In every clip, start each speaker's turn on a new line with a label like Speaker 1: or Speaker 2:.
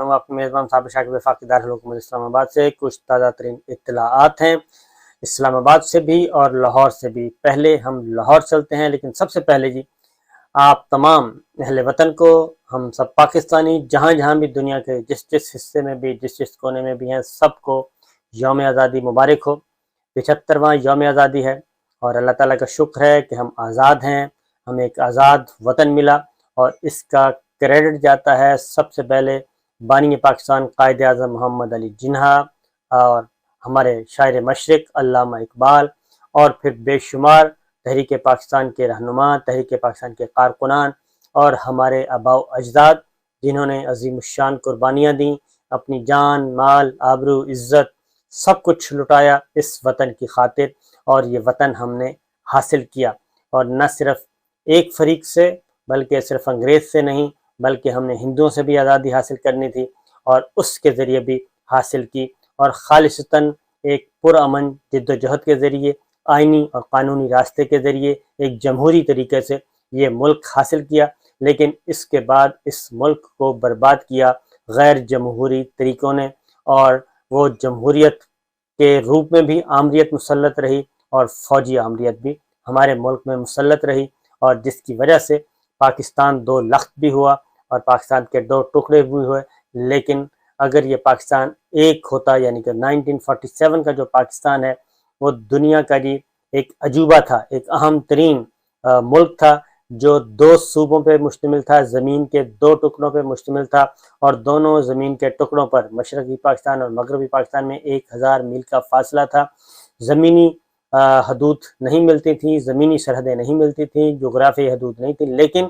Speaker 1: ہوں آپ کے میزبان صابر شاکر وفاقی دارالحکومت اسلام آباد سے۔ کچھ تازہ ترین اطلاعات ہیں اسلام آباد سے بھی اور لاہور سے بھی۔ پہلے ہم لاہور چلتے ہیں، لیکن سب سے پہلے جی آپ تمام اہل وطن کو، ہم سب پاکستانی جہاں جہاں بھی دنیا کے جس حصے میں بھی جس کونے میں بھی ہیں، سب کو یوم آزادی مبارک ہو۔ 75واں یوم آزادی ہے اور اللہ تعالیٰ کا شکر ہے کہ ہم آزاد ہیں، ہمیں ایک آزاد وطن ملا، اور اس کا کریڈٹ جاتا ہے سب سے پہلے بانی پاکستان قائد اعظم محمد علی جناح اور ہمارے شاعر مشرق علامہ اقبال، اور پھر بے شمار تحریک پاکستان کے رہنما، تحریک پاکستان کے کارکنان اور ہمارے آباء و اجداد، جنہوں نے عظیم الشان قربانیاں دیں، اپنی جان، مال، آبرو، عزت سب کچھ لٹایا اس وطن کی خاطر، اور یہ وطن ہم نے حاصل کیا، اور نہ صرف ایک فریق سے بلکہ صرف انگریز سے نہیں، بلکہ ہم نے ہندوؤں سے بھی آزادی حاصل کرنی تھی اور اس کے ذریعے بھی حاصل کی، اور خالصتاً ایک پرامن جد و جہد کے ذریعے، آئینی اور قانونی راستے کے ذریعے، ایک جمہوری طریقے سے یہ ملک حاصل کیا۔ لیکن اس کے بعد اس ملک کو برباد کیا غیر جمہوری طریقوں نے، اور وہ جمہوریت کے روپ میں بھی آمریت مسلط رہی اور فوجی آمریت بھی ہمارے ملک میں مسلط رہی، اور جس کی وجہ سے پاکستان دو لخت بھی ہوا اور پاکستان کے دو ٹکڑے بھی ہوئے۔ لیکن اگر یہ پاکستان ایک ہوتا، یعنی کہ 1947 کا جو پاکستان ہے وہ دنیا کا جی ایک عجوبہ تھا، ایک اہم ترین ملک تھا، جو دو صوبوں پہ مشتمل تھا، زمین کے دو ٹکڑوں پہ مشتمل تھا، اور دونوں زمین کے ٹکڑوں پر مشرقی پاکستان اور مغربی پاکستان میں 1000 میل کا فاصلہ تھا۔ زمینی حدود نہیں ملتی تھیں، زمینی سرحدیں نہیں ملتی تھیں، جغرافیائی حدود نہیں تھی، لیکن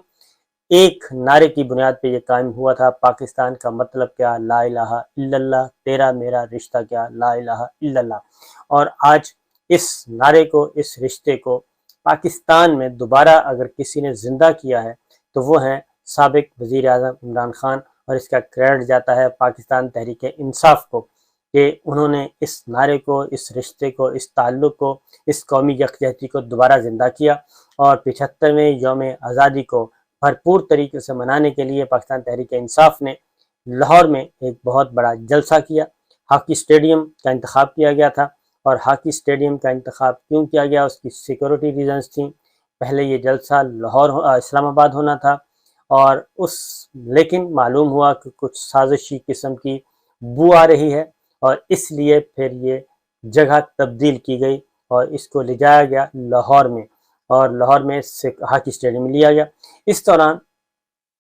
Speaker 1: ایک نعرے کی بنیاد پہ یہ قائم ہوا تھا، پاکستان کا مطلب کیا، لا الہ الا اللہ، تیرا میرا رشتہ کیا، لا الہ الا اللہ۔ اور آج اس نعرے کو، اس رشتے کو پاکستان میں دوبارہ اگر کسی نے زندہ کیا ہے تو وہ ہیں سابق وزیر اعظم عمران خان، اور اس کا کریڈٹ جاتا ہے پاکستان تحریک انصاف کو، کہ انہوں نے اس نعرے کو، اس رشتے کو، اس تعلق کو، اس قومی یکجہتی کو دوبارہ زندہ کیا، اور 75ویں یوم آزادی کو بھرپور طریقے سے منانے کے لیے پاکستان تحریک انصاف نے لاہور میں ایک بہت بڑا جلسہ کیا۔ ہاکی اسٹیڈیم کا انتخاب کیا گیا تھا، اور ہاکی اسٹیڈیم کا انتخاب کیوں کیا گیا، اس کی سیکورٹی ریزنز تھیں۔ پہلے یہ جلسہ لاہور اسلام آباد ہونا تھا، اور لیکن معلوم ہوا کہ کچھ سازشی قسم کی بو آ رہی ہے، اور اس لیے پھر یہ جگہ تبدیل کی گئی اور اس کو لے جایا گیا لاہور میں، اور لاہور میں ہاکی اسٹیڈیم میں لیا گیا۔ اس دوران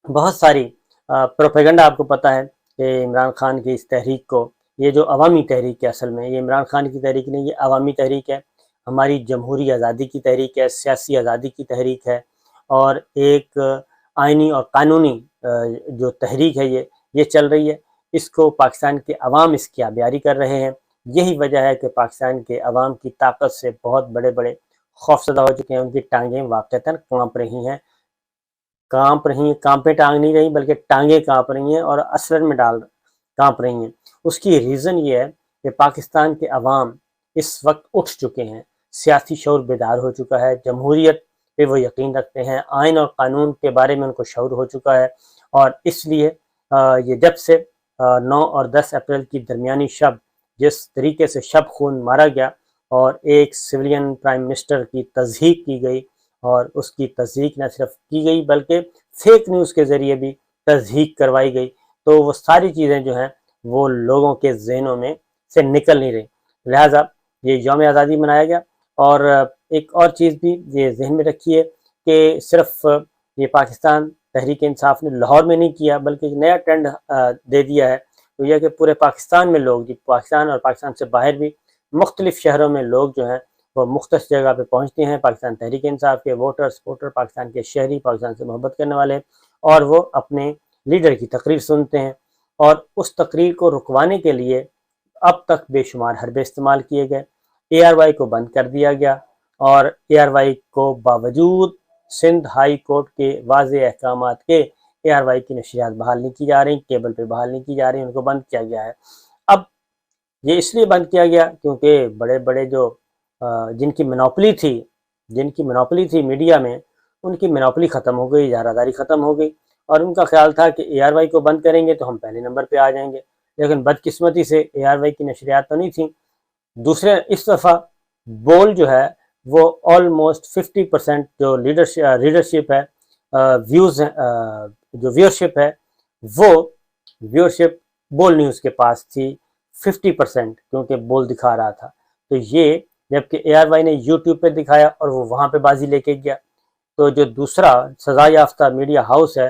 Speaker 1: بہت ساری پروپیگنڈا، آپ کو پتہ ہے کہ عمران خان کی اس تحریک کو، یہ جو عوامی تحریک ہے، اصل میں یہ عمران خان کی تحریک نہیں، یہ عوامی تحریک ہے، ہماری جمہوری آزادی کی تحریک ہے، سیاسی آزادی کی تحریک ہے، اور ایک آئینی اور قانونی جو تحریک ہے یہ چل رہی ہے۔ اس کو پاکستان کے عوام اس کی آبیاری کر رہے ہیں۔ یہی وجہ ہے کہ پاکستان کے عوام کی طاقت سے بہت بڑے بڑے خوفزدہ ہو چکے ہیں، ان کی ٹانگیں واقعتاً کانپ رہی ہیں، کانپیں ٹانگ نہیں رہی بلکہ ٹانگیں کانپ رہی ہیں، اور اثر میں کانپ رہی ہیں۔ اس کی ریزن یہ ہے کہ پاکستان کے عوام اس وقت اٹھ چکے ہیں، سیاسی شعور بیدار ہو چکا ہے، جمہوریت پہ وہ یقین رکھتے ہیں، آئین اور قانون کے بارے میں ان کو شعور ہو چکا ہے، اور اس لیے یہ جب سے 9 اور 10 اپریل کی درمیانی شب جس طریقے سے شب خون مارا گیا اور ایک سویلین پرائم منسٹر کی تضحیک کی گئی، اور اس کی تضحیک نہ صرف کی گئی بلکہ فیک نیوز کے ذریعے بھی تضحیک کروائی گئی، تو وہ ساری چیزیں جو ہیں وہ لوگوں کے ذہنوں میں سے نکل نہیں رہی، لہٰذا یہ یوم آزادی منایا گیا۔ اور ایک اور چیز بھی یہ ذہن میں رکھیے کہ صرف یہ پاکستان تحریک انصاف نے لاہور میں نہیں کیا، بلکہ ایک نیا ٹرینڈ دے دیا ہے، تو یہ کہ پورے پاکستان میں لوگ، پاکستان اور پاکستان سے باہر بھی مختلف شہروں میں لوگ جو ہیں وہ مختص جگہ پہ پہنچتے ہیں، پاکستان تحریک انصاف کے ووٹر سپورٹر، پاکستان کے شہری، پاکستان سے محبت کرنے والے، اور وہ اپنے لیڈر کی تقریر سنتے ہیں، اور اس تقریر کو رکوانے کے لیے اب تک بے شمار حربے استعمال کیے گئے۔ اے آر وائی کو بند کر دیا گیا، اور اے آر وائی کو باوجود سندھ ہائی کورٹ کے واضح احکامات کے اے آر وائی کی نشریات بحال نہیں کی جا رہی، کیبل پہ بحال نہیں کی جا رہی، ان کو بند کیا گیا ہے۔ اب یہ اس لیے بند کیا گیا کیونکہ بڑے بڑے جو جن کی منوپلی تھی میڈیا میں، ان کی منوپلی ختم ہو گئی، اجارہ داری ختم ہو گئی، اور ان کا خیال تھا کہ اے آر وائی کو بند کریں گے تو ہم پہلے نمبر پہ آ جائیں گے، لیکن بدقسمتی سے اے آر وائی کی نشریات تو نہیں تھیں۔ دوسرے اس دفعہ بول جو ہے وہ آلموسٹ 50% جو ریڈرشپ ہے، ویوز جو ویورشپ ہے، وہ ویورشپ بول نیوز کے پاس تھی 50%، کیونکہ بول دکھا رہا تھا۔ تو یہ جبکہ اے آر وائی نے یوٹیوب پہ دکھایا اور وہ وہاں پہ بازی لے کے گیا، تو جو دوسرا سزا یافتہ میڈیا ہاؤس ہے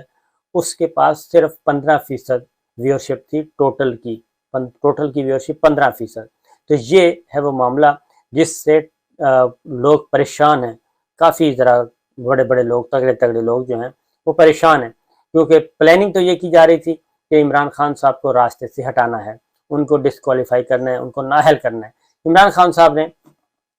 Speaker 1: اس کے پاس صرف 15% ویورشپ تھی ٹوٹل کی ویورشپ 15%۔ تو یہ ہے وہ معاملہ جس سے لوگ پریشان ہیں، کافی ذرا بڑے بڑے لوگ، تگڑے لوگ جو ہیں وہ پریشان ہیں، کیونکہ پلاننگ تو یہ کی جا رہی تھی کہ عمران خان صاحب کو راستے سے ہٹانا ہے، ان کو ڈسکوالیفائی کرنا ہے، ان کو نااہل کرنا ہے۔ عمران خان صاحب نے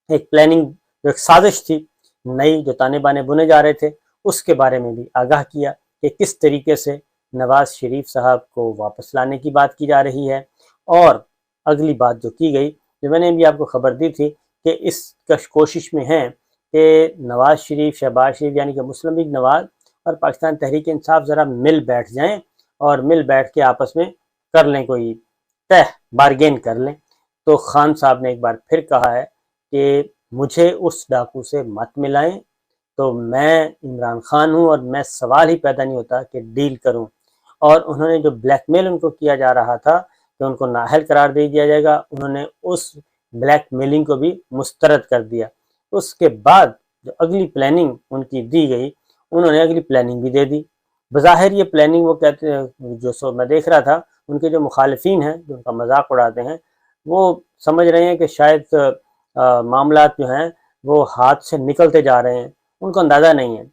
Speaker 1: ایک پلاننگ، جو ایک سازش تھی نئی، جو تانے بانے بنے جا رہے تھے، اس کے بارے میں بھی آگاہ کیا کہ کس طریقے سے نواز شریف صاحب کو واپس لانے کی بات کی جا رہی ہے۔ اور اگلی بات جو کی گئی، جو میں نے بھی آپ کو خبر دی تھی کہ اس کوشش میں ہیں کہ نواز شریف، شہباز شریف یعنی کہ مسلم لیگ نواز اور پاکستان تحریک انصاف ذرا مل بیٹھ جائیں اور مل بیٹھ کے آپس میں کر لیں، کوئی طے بارگین کر لیں۔ تو خان صاحب نے ایک بار پھر کہا ہے کہ مجھے اس ڈاکو سے مت ملائیں، تو میں عمران خان ہوں اور میں سوال ہی پیدا نہیں ہوتا کہ ڈیل کروں۔ اور انہوں نے جو بلیک میل ان کو کیا جا رہا تھا کہ ان کو نااہل قرار دے دیا جائے گا، انہوں نے اس بلیک میلنگ کو بھی مسترد کر دیا۔ اس کے بعد جو اگلی پلاننگ ان کی دی گئی، انہوں نے اگلی پلاننگ بھی دے دی۔ بظاہر یہ پلاننگ وہ کہتے ہیں، جو میں دیکھ رہا تھا ان کے جو مخالفین ہیں جو ان کا مذاق اڑاتے ہیں، وہ سمجھ رہے ہیں کہ شاید معاملات جو ہیں وہ ہاتھ سے نکلتے جا رہے ہیں۔ ان کو اندازہ نہیں ہے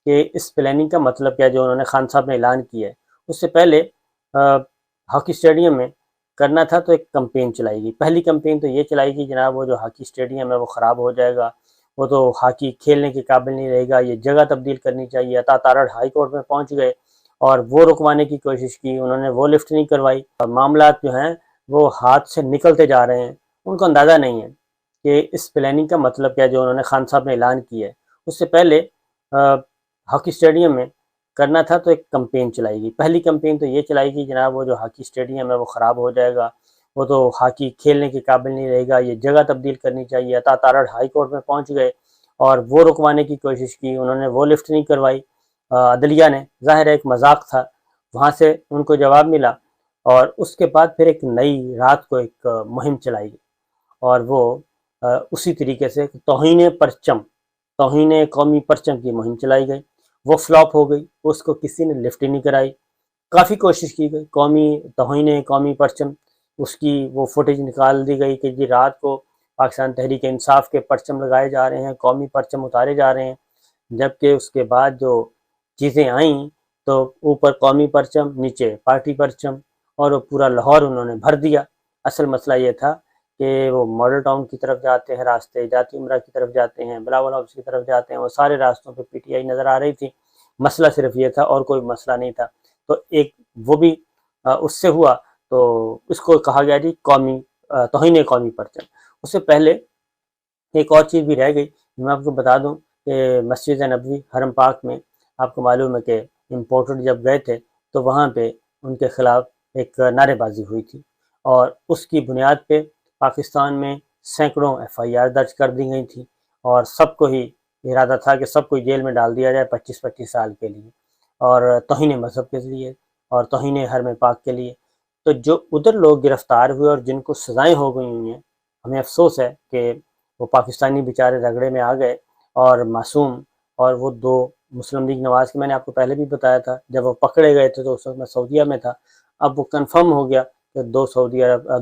Speaker 1: کہ اس پلاننگ کا مطلب کیا جو انہوں نے خان صاحب نے اعلان کیا ہے۔ اس سے پہلے ہاکی اسٹیڈیم میں کرنا تھا تو ایک کمپین چلائی گئی۔ پہلی کمپین تو یہ چلائی گئی جناب، وہ جو ہاکی اسٹیڈیم ہے وہ خراب ہو جائے گا، وہ تو ہاکی کھیلنے کے قابل نہیں رہے گا، یہ جگہ تبدیل کرنی چاہیے۔ عطا تارڑ ہائی کورٹ میں پہنچ گئے اور وہ رکوانے کی کوشش کی، انہوں نے وہ لفٹ نہیں کروائی۔ معاملات جو ہیں وہ ہاتھ سے نکلتے جا رہے ہیں۔ ان کو اندازہ نہیں ہے کہ اس پلاننگ کا مطلب کیا جو انہوں نے خان صاحب نے اعلان کیا ہے۔ اس سے پہلے ہاکی اسٹیڈیم میں کرنا تھا تو ایک کمپین چلائی گئی۔ پہلی کمپین تو یہ چلائی گئی جناب، وہ جو ہاکی اسٹیڈیم ہے وہ خراب ہو جائے گا، وہ تو ہاکی کھیلنے کے قابل نہیں رہے گا، یہ جگہ تبدیل کرنی چاہیے۔ عطا تارڑ ہائی کورٹ میں پہنچ گئے اور وہ رکوانے کی کوشش کی، انہوں نے وہ لفٹ نہیں کروائی عدلیہ نے۔ ظاہر ہے ایک مذاق تھا، وہاں سے ان کو جواب ملا، اور اس کے بعد پھر ایک نئی رات کو ایک مہم چلائی گئی، اور وہ اسی طریقے سے توہین قومی پرچم کی مہم چلائی گئی۔ وہ فلاپ ہو گئی، اس کو کسی نے لفٹ ہی نہیں کرائی۔ کافی کوشش کی گئی، توہین قومی پرچم، اس کی وہ فوٹیج نکال دی گئی کہ جی رات کو پاکستان تحریک انصاف کے پرچم لگائے جا رہے ہیں، قومی پرچم اتارے جا رہے ہیں۔ جبکہ اس کے بعد جو چیزیں آئیں تو اوپر قومی پرچم، نیچے پارٹی پرچم، اور وہ پورا لاہور انہوں نے بھر دیا۔ اصل مسئلہ یہ تھا کہ وہ ماڈل ٹاؤن کی طرف جاتے ہیں راستے، جاتی عمرہ کی طرف جاتے ہیں، بلاول ہاؤس کی طرف جاتے ہیں، وہ سارے راستوں پہ پی ٹی آئی نظر آ رہی تھی۔ مسئلہ صرف یہ تھا اور کوئی مسئلہ نہیں تھا۔ تو ایک وہ بھی اس سے ہوا، تو اس کو کہا گیا جی توہین قومی پرچم۔ اس سے پہلے ایک اور چیز بھی رہ گئی، میں آپ کو بتا دوں کہ مسجد نبوی حرم پاک میں آپ کو معلوم ہے کہ امپورٹڈ جب گئے تھے تو وہاں پہ ان کے خلاف ایک نعرے بازی ہوئی تھی، اور اس کی بنیاد پہ پاکستان میں سینکڑوں ایف آئی آر درج کر دی گئی تھیں، اور سب کو ہی ارادہ تھا کہ سب کو جیل میں ڈال دیا جائے 25 سال کے لیے، اور توہین مذہب کے لیے اور توہین حرم پاک کے لیے۔ تو جو ادھر لوگ گرفتار ہوئے اور جن کو سزائیں ہو گئی ہوئی ہیں، ہمیں افسوس ہے کہ وہ پاکستانی بیچارے رگڑے میں آ گئے اور معصوم، اور وہ 2 مسلم لیگ نواز کے میں نے آپ کو پہلے بھی بتایا تھا، جب وہ پکڑے گئے تھے تو اس وقت میں سعودیہ میں تھا۔ اب وہ کنفرم ہو گیا کہ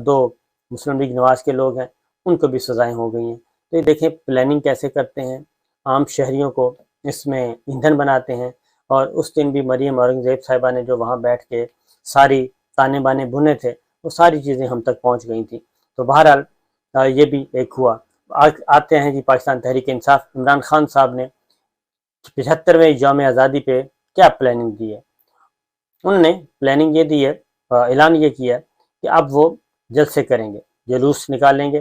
Speaker 1: 2 مسلم لیگ نواز کے لوگ ہیں، ان کو بھی سزائیں ہو گئی ہیں۔ تو یہ دیکھیں پلاننگ کیسے کرتے ہیں، عام شہریوں کو اس میں ایندھن بناتے ہیں۔ اور اس دن بھی مریم اورنگزیب صاحبہ نے جو وہاں بیٹھ کے ساری تانے بانے بنے تھے، وہ ساری چیزیں ہم تک پہنچ گئی تھیں۔ تو بہرحال یہ بھی ایک ہوا۔ آتے ہیں جی پاکستان تحریک انصاف، عمران خان صاحب نے 75ویں یوم آزادی پہ کیا پلاننگ دی ہے؟ انہوں نے پلاننگ یہ دی ہے، اعلان یہ کیا ہے کہ اب وہ جلسے کریں گے، جلوس نکالیں گے،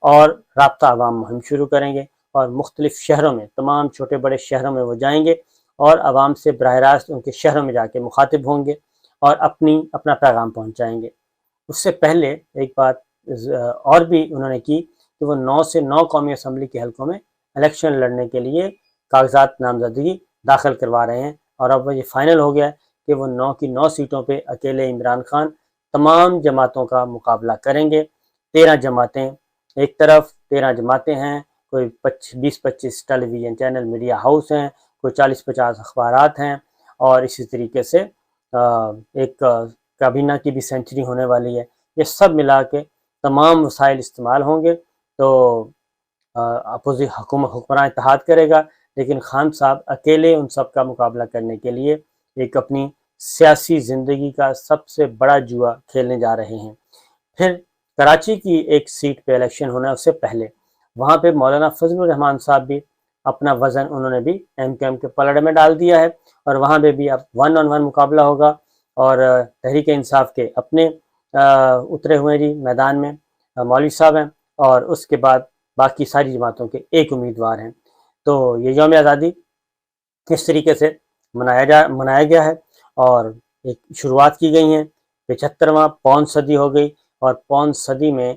Speaker 1: اور رابطہ عوام مہم شروع کریں گے، اور مختلف شہروں میں، تمام چھوٹے بڑے شہروں میں وہ جائیں گے، اور عوام سے براہ راست ان کے شہروں میں جا کے مخاطب ہوں گے اور اپنا پیغام پہنچائیں گے۔ اس سے پہلے ایک بات اور بھی انہوں نے کی کہ وہ 9 سے 9 قومی اسمبلی کے حلقوں میں الیکشن لڑنے کے لیے کاغذات نامزدگی داخل کروا رہے ہیں، اور اب یہ فائنل ہو گیا ہے کہ وہ 9 کی 9 سیٹوں پہ اکیلے عمران خان تمام جماعتوں کا مقابلہ کریں گے۔ 13 جماعتیں ایک طرف، 13 جماعتیں ہیں، کوئی 20-25 ٹیلی ویژن چینل میڈیا ہاؤس ہیں، کوئی 40-50 اخبارات ہیں، اور اسی طریقے سے ایک کابینہ کی بھی سینچری ہونے والی ہے۔ یہ سب ملا کے تمام وسائل استعمال ہوں گے تو حکمراں اتحاد کرے گا، لیکن خان صاحب اکیلے ان سب کا مقابلہ کرنے کے لیے ایک اپنی سیاسی زندگی کا سب سے بڑا جوا کھیلنے جا رہے ہیں۔ پھر کراچی کی ایک سیٹ پہ الیکشن ہونا ہے، اس سے پہلے وہاں پہ مولانا فضل الرحمان صاحب بھی اپنا وزن انہوں نے بھی ایم کیو ایم کے پلڑے میں ڈال دیا ہے، اور وہاں پہ بھی اب 1 on 1 مقابلہ ہوگا، اور تحریک انصاف کے اپنے اترے ہوئے جی میدان میں مولوی صاحب ہیں، اور اس کے بعد باقی ساری جماعتوں کے ایک امیدوار ہیں۔ تو یہ یوم آزادی کس طریقے سے منایا گیا ہے، اور ایک شروعات کی گئی ہیں۔ 75واں پون صدی ہو گئی، اور پون صدی میں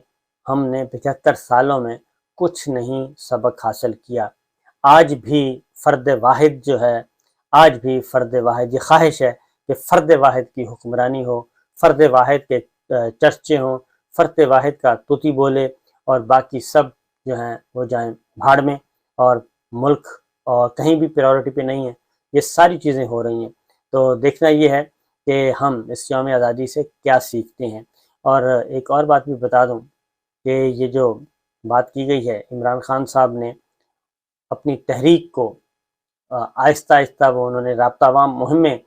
Speaker 1: ہم نے 75 سالوں میں کچھ نہیں سبق حاصل کیا۔ آج بھی فرد واحد جو ہے، آج بھی فرد واحد، یہ خواہش ہے کہ فرد واحد کی حکمرانی ہو، فرد واحد کے چرچے ہوں، فرد واحد کا طوطی بولے، اور باقی سب جو ہیں وہ جائیں بھاڑ میں، اور ملک اور کہیں بھی پریورٹی پہ نہیں ہے۔ یہ ساری چیزیں ہو رہی ہیں، تو دیکھنا یہ ہے کہ ہم اس یوم آزادی سے کیا سیکھتے ہیں۔ اور ایک اور بات بھی بتا دوں کہ یہ جو بات کی گئی ہے، عمران خان صاحب نے اپنی تحریک کو آہستہ آہستہ وہ انہوں نے رابطہ عوام مہم میں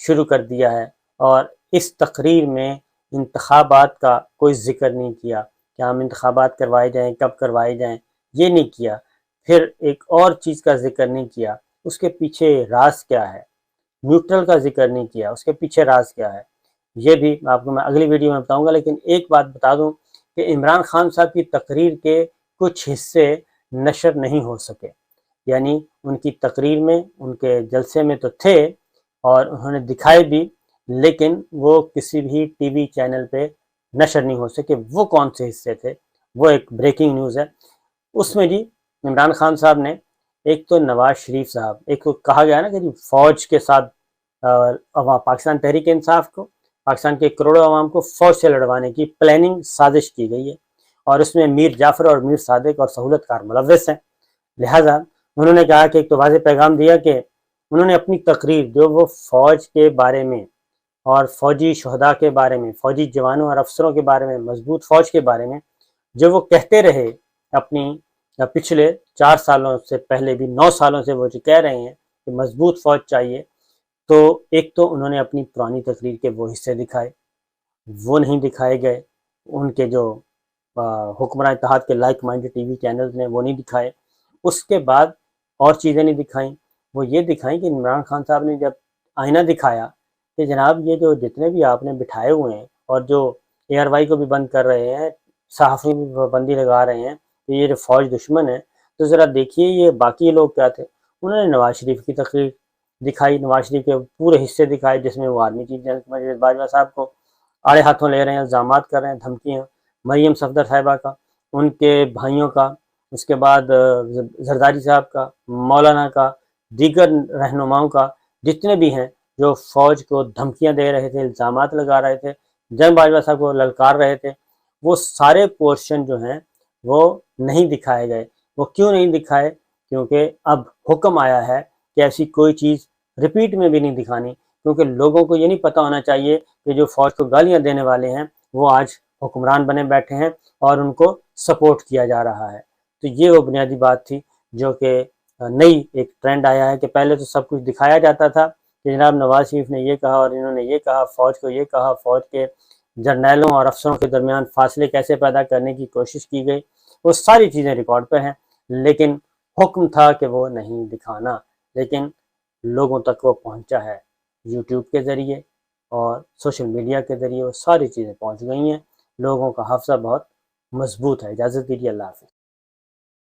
Speaker 1: شروع کر دیا ہے، اور اس تقریر میں انتخابات کا کوئی ذکر نہیں کیا کہ ہم انتخابات کروائے جائیں، کب کروائے جائیں، یہ نہیں کیا۔ پھر ایک اور چیز کا ذکر نہیں کیا، اس کے پیچھے راز کیا ہے، نیوٹرل کا ذکر نہیں کیا، اس کے پیچھے راز کیا ہے، یہ بھی آپ کو میں اگلی ویڈیو میں بتاؤں گا۔ لیکن ایک بات بتا دوں کہ عمران خان صاحب کی تقریر کے کچھ حصے نشر نہیں ہو سکے، یعنی ان کی تقریر میں، ان کے جلسے میں تو تھے اور انہوں نے دکھائے بھی، لیکن وہ کسی بھی ٹی وی چینل پہ نشر نہیں ہو سکے۔ وہ کون سے حصے تھے؟ وہ ایک بریکنگ نیوز ہے۔ اس میں جی عمران خان صاحب نے ایک تو نواز شریف صاحب، ایک تو کہا گیا نا کہ جی فوج کے ساتھ پاکستان تحریک انصاف کو، پاکستان کے کروڑوں عوام کو فوج سے لڑوانے کی پلاننگ سازش کی گئی ہے، اور اس میں میر جعفر اور میر صادق اور سہولت کار ملوث ہیں۔ لہٰذا انہوں نے کہا کہ ایک تو واضح پیغام دیا کہ انہوں نے اپنی تقریر جو وہ فوج کے بارے میں اور فوجی شہداء کے بارے میں، فوجی جوانوں اور افسروں کے بارے میں، مضبوط فوج کے بارے میں جو وہ کہتے رہے اپنی پچھلے 4 سالوں سے پہلے بھی، 9 سالوں سے وہ جو کہہ رہے ہیں کہ مضبوط فوج چاہیے، تو ایک تو انہوں نے اپنی پرانی تقریر کے وہ حصے دکھائے، وہ نہیں دکھائے گئے۔ ان کے جو حکمراں اتحاد کے like mind T V channels نے وہ نہیں دکھائے۔ اس کے بعد اور چیزیں نہیں دکھائیں، وہ یہ دکھائیں کہ عمران خان صاحب نے جب آئینہ دکھایا کہ جناب یہ جو جتنے بھی آپ نے بٹھائے ہوئے ہیں، اور جو ARY کو بھی بند کر رہے ہیں، صحافی بھی پابندی لگا رہے ہیں کہ یہ جو فوج دشمن ہے، تو ذرا دیکھیے یہ باقی لوگ کیا تھے۔ انہوں نے نواز شریف کی تقریر دکھائی، نواز شریف کے پورے حصے دکھائے، جس میں وہ آرمی چیف جنرل باجوہ صاحب کو آڑے ہاتھوں لے رہے ہیں، الزامات کر رہے ہیں، دھمکیاں، مریم صفدر صاحبہ کا، ان کے بھائیوں کا، اس کے بعد زرداری صاحب کا، مولانا کا، دیگر رہنماؤں کا، جتنے بھی ہیں جو فوج کو دھمکیاں دے رہے تھے، الزامات لگا رہے تھے، جنرل باجوہ صاحب کو للکار رہے تھے، وہ سارے پورشن جو ہیں وہ نہیں دکھائے گئے۔ وہ کیوں نہیں دکھائے؟ کیونکہ اب حکم آیا ہے کہ ایسی کوئی چیز ریپیٹ میں بھی نہیں دکھانی، کیونکہ لوگوں کو یہ نہیں پتہ ہونا چاہیے کہ جو فوج کو گالیاں دینے والے ہیں وہ آج حکمران بنے بیٹھے ہیں اور ان کو سپورٹ کیا جا رہا ہے۔ تو یہ وہ بنیادی بات تھی جو کہ نئی ایک ٹرینڈ آیا ہے کہ پہلے تو سب کچھ دکھایا جاتا تھا کہ جناب نواز شریف نے یہ کہا اور انہوں نے یہ کہا، فوج کو یہ کہا، فوج کے جرنیلوں اور افسروں کے درمیان فاصلے کیسے پیدا کرنے کی کوشش کی گئی، وہ ساری چیزیں ریکارڈ پہ ہیں، لیکن حکم تھا کہ وہ نہیں دکھانا، لیکن لوگوں تک وہ پہنچا ہے یوٹیوب کے ذریعے اور سوشل میڈیا کے ذریعے، وہ ساری چیزیں پہنچ گئی ہیں۔ لوگوں کا حافظہ بہت مضبوط ہے۔ اجازت دیجیے، اللہ حافظ۔